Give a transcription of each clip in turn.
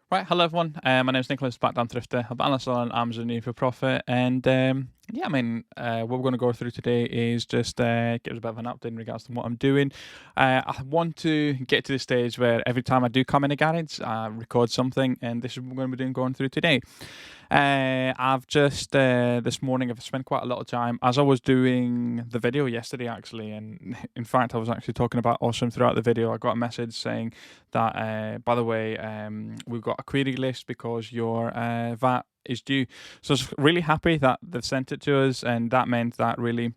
Right, hello everyone. My name is Nicholas, backdown thrifter. I'm analyst on Amazon for profit, and what we're going to go through today is just give us a bit of an update in regards to what I'm doing. I want to get to the stage where every time I do come in a garage, I record something, and this is what we're going to be doing going through today. I've just this morning I've spent quite a lot of time as I was doing the video yesterday actually, and in fact I was actually talking about Awesome throughout the video. I got a message saying that by the way, we've got a query list because your VAT is due. So I was really happy that they've sent it to us, and that meant that really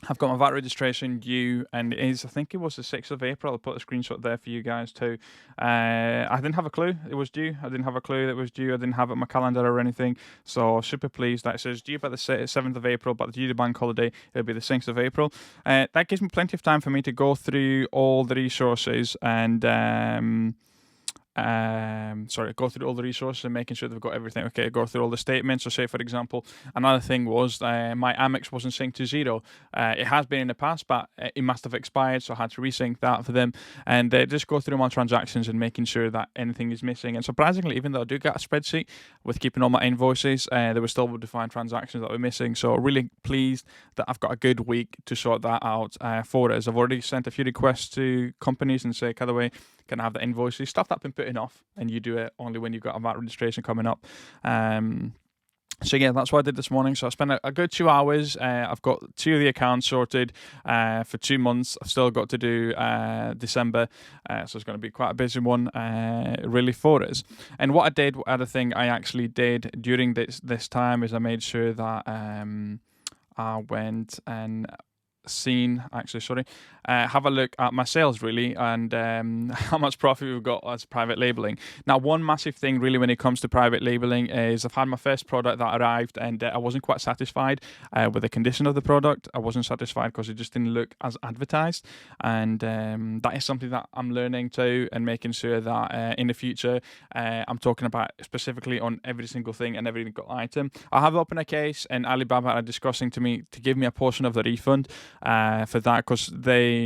I've got my VAT registration due, and it is, I think it was the 6th of April. I'll put a screenshot there for you guys too. I didn't have a clue it was due. I didn't have a clue that it was due. I didn't have it on my calendar or anything. So super pleased that it says due by the 7th of April, but due to bank holiday, it'll be the 6th of April. That gives me plenty of time for me to go through all the resources and go through all the resources and making sure they've got everything. Okay, go through all the statements. So say, for example, another thing was my Amex wasn't synced to zero. It has been in the past, but it must have expired, so I had to resync that for them. And just go through my transactions and making sure that anything is missing. And surprisingly, even though I do get a spreadsheet with keeping all my invoices, there were still defined transactions that were missing. So really pleased that I've got a good week to sort that out for us. I've already sent a few requests to companies and say, by the way, can I have the invoices, stuff that I've been putting off, and you do it only when you've got a VAT registration coming up. So yeah, that's what I did this morning. So I spent a good 2 hours. I've got 2 of the accounts sorted for 2 months. I've still got to do December, so it's going to be quite a busy one really for us. And what I did, other thing I actually did during this time is I made sure that I went and have a look at my sales really, and how much profit we've got as private labeling. Now, one massive thing really when it comes to private labeling is I've had my first product that arrived, and I wasn't quite satisfied with the condition of the product. I wasn't satisfied because it just didn't look as advertised, and that is something that I'm learning too, and making sure that in the future I'm talking about specifically on every single thing and every single item. I have opened a case, and Alibaba are discussing to me to give me a portion of the refund for that, because the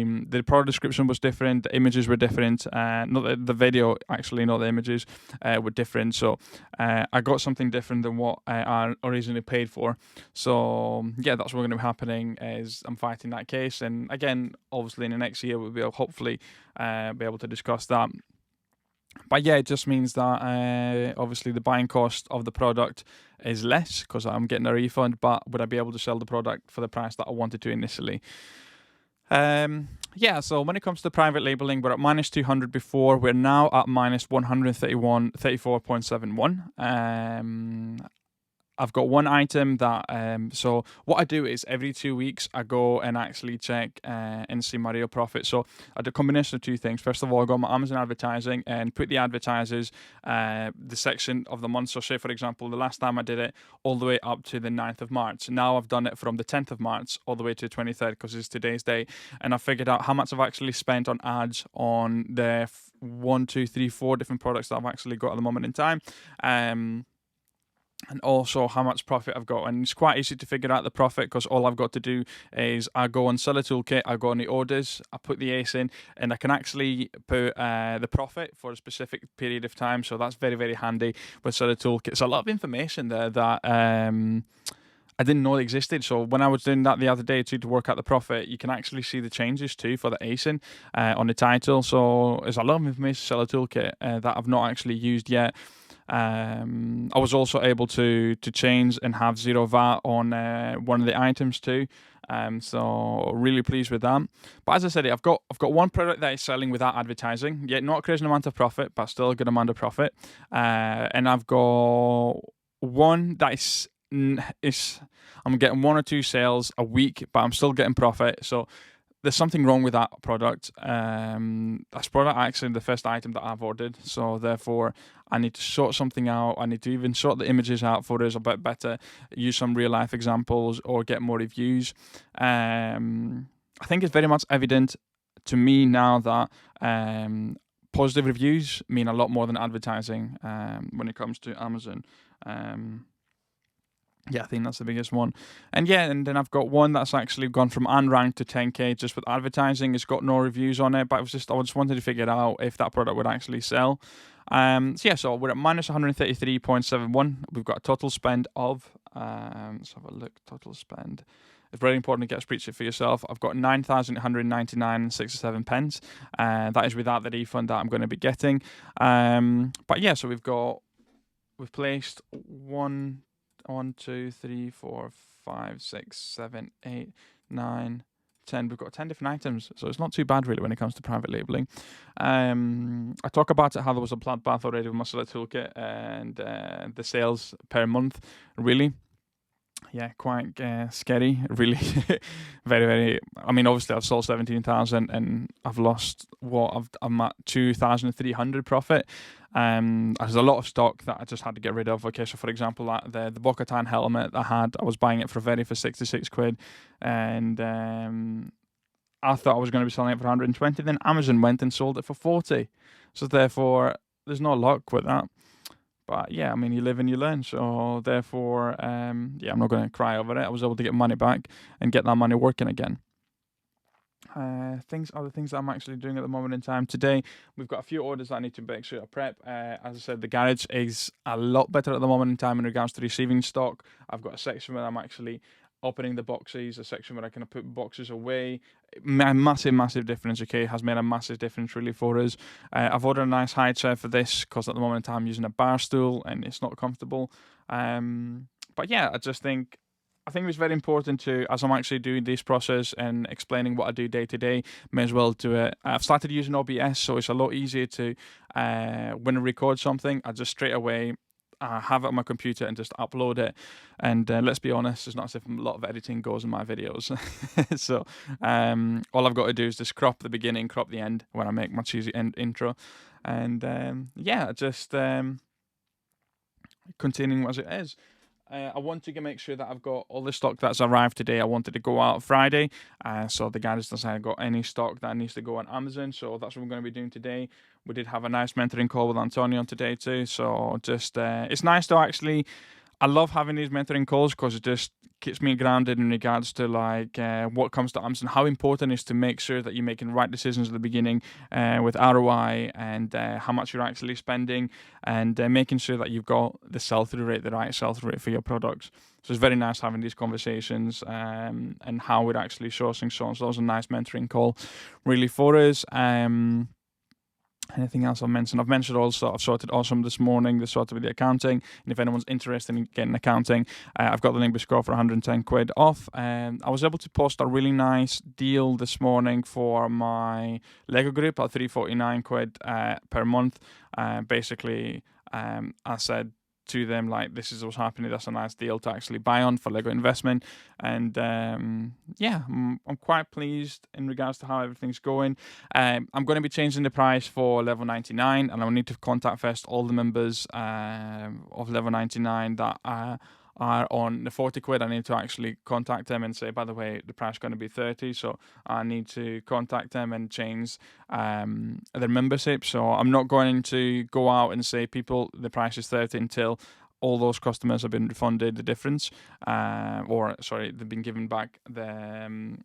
product description was different, the images were different, not the video actually, not the images were different. So I got something different than what I originally paid for. So yeah, that's what's going to be happening is I'm fighting that case, and again, obviously in the next year we'll be able, hopefully be able to discuss that. But yeah, it just means that obviously the buying cost of the product is less because I'm getting a refund, but would I be able to sell the product for the price that I wanted to initially? So when it comes to private labeling, we're at minus 200 before. We're now at minus 134.71. I've got one item that, so what I do is every 2 weeks I go and actually check and see my real profit. So I do a combination of two things. First of all, I go on my Amazon advertising and put the advertisers, the section of the month. So say, for example, the last time I did it all the way up to the 9th of March. Now I've done it from the 10th of March all the way to the 23rd because it's today's date. And I figured out how much I've actually spent on ads on the 1, 2, 3, 4 different products that I've actually got at the moment in time. And also how much profit I've got. And it's quite easy to figure out the profit because all I've got to do is I go on Seller Toolkit, I go on the orders, I put the ACE in, and I can actually put the profit for a specific period of time. So that's very, very handy with Seller Toolkit. It's a lot of information there that I didn't know it existed. So when I was doing that the other day to work out the profit, you can actually see the changes too for the ASIN on the title. So there's a lot of information Seller Toolkit that I've not actually used yet. I was also able to change and have zero VAT on one of the items too. So really pleased with that. But as I said, I've got one product that is selling without advertising, yet not a crazy amount of profit, but still a good amount of profit. And I've got one that is I'm getting 1 or 2 sales a week, but I'm still getting profit. So there's something wrong with that product. That's product actually the first item that I've ordered. So therefore, I need to sort something out. I need to even sort the images out for us a bit better, use some real life examples or get more reviews. I think it's very much evident to me now that positive reviews mean a lot more than advertising when it comes to Amazon. Yeah, I think that's the biggest one. And then I've got one that's actually gone from unranked to 10k just with advertising. It's got no reviews on it, but I just wanted to figure out if that product would actually sell. So we're at minus 133.71. We've got a total spend of, let's have a look, total spend. It's very important to get a spreadsheet for yourself. I've got 9,199.67 pence. That is without the refund that I'm going to be getting. But yeah, so we've placed 5, 6, 7, 8, 9, 10. We've got 10 different items, so it's not too bad really when it comes to private labeling. I talk about it how there was a bloodbath already with my Select Toolkit and the sales per month, really. Yeah, quite scary, really. Very, very. I mean, obviously, I've sold 17,000 and I've lost I'm at 2,300 profit. There's a lot of stock that I just had to get rid of. Okay, so for example, the Bo-Katan helmet I was buying it for 66 quid, and I thought I was going to be selling it for 120. Then Amazon went and sold it for 40. So therefore, there's no luck with that. But yeah, I mean, you live and you learn. So therefore, I'm not going to cry over it. I was able to get money back and get that money working again. Other things that I'm actually doing at the moment in time. Today, we've got a few orders that I need to make sure I prep. As I said, the garage is a lot better at the moment in time in regards to receiving stock. I've got a section where I'm actually opening the boxes, a section where I can put boxes away. Massive difference, okay? Has made a massive difference really for us. I've ordered a nice high chair for this because at the moment in time I'm using a bar stool and it's not comfortable. But yeah, I think it's very important to, as I'm actually doing this process and explaining what I do day to day, may as well do it. I've started using OBS, so it's a lot easier to, when I record something, I just straight away have it on my computer and just upload it. And let's be honest, it's not as if a lot of editing goes in my videos. So all I've got to do is just crop the beginning, crop the end when I make my cheesy intro. And just continuing as it is. I want to make sure that I've got all the stock that's arrived today. I wanted to go out Friday, so the guy doesn't say I got any stock that needs to go on Amazon. So that's what we're going to be doing today. We did have a nice mentoring call with Antonio today too. So just it's nice to actually. I love having these mentoring calls because it just keeps me grounded in regards to what comes to Amazon. How important it is to make sure that you're making the right decisions at the beginning with ROI and how much you're actually spending, and making sure that you've got the sell-through rate, the right sell-through rate for your products. So it's very nice having these conversations and how we're actually sourcing. So that was a nice mentoring call, really, for us. Anything else I've mentioned? I've mentioned also I've sorted Awesome this morning. They sorted with the accounting, and if anyone's interested in getting accounting, I've got the link below for 110 quid off. I was able to post a really nice deal this morning for my Lego group at 349 quid per month. Basically, I said to them, like, this is what's happening, that's a nice deal to actually buy on for Lego investment. And I'm quite pleased in regards to how everything's going. I'm going to be changing the price for level 99, and I'll need to contact first all the members of level 99 that are on the 40 quid. I need to actually contact them and say, by the way, the price is going to be 30, so I need to contact them and change their membership. So I'm not going to go out and say, people, the price is 30 until all those customers have been refunded the difference, they've been given back the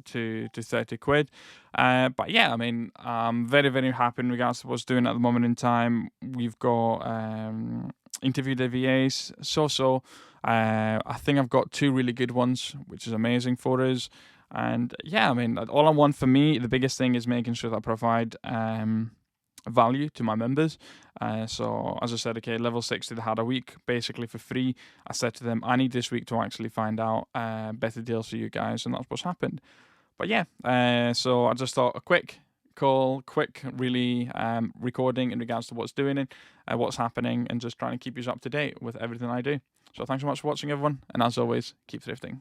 to 30 quid. But yeah, I mean, I'm very, very happy in regards to what's doing at the moment in time. We've got interviewed the VAs. I think I've got 2 really good ones, which is amazing for us. And yeah, I mean, all I want for me, the biggest thing is making sure that I provide value to my members. So as I said, okay, level 60, they had a week basically for free. I said to them, I need this week to actually find out better deals for you guys, and that's what's happened. But yeah, so I just thought a quick call, really recording in regards to what's doing it, what's happening, and just trying to keep you up to date with everything I do. So thanks so much for watching, everyone, and as always, keep thrifting.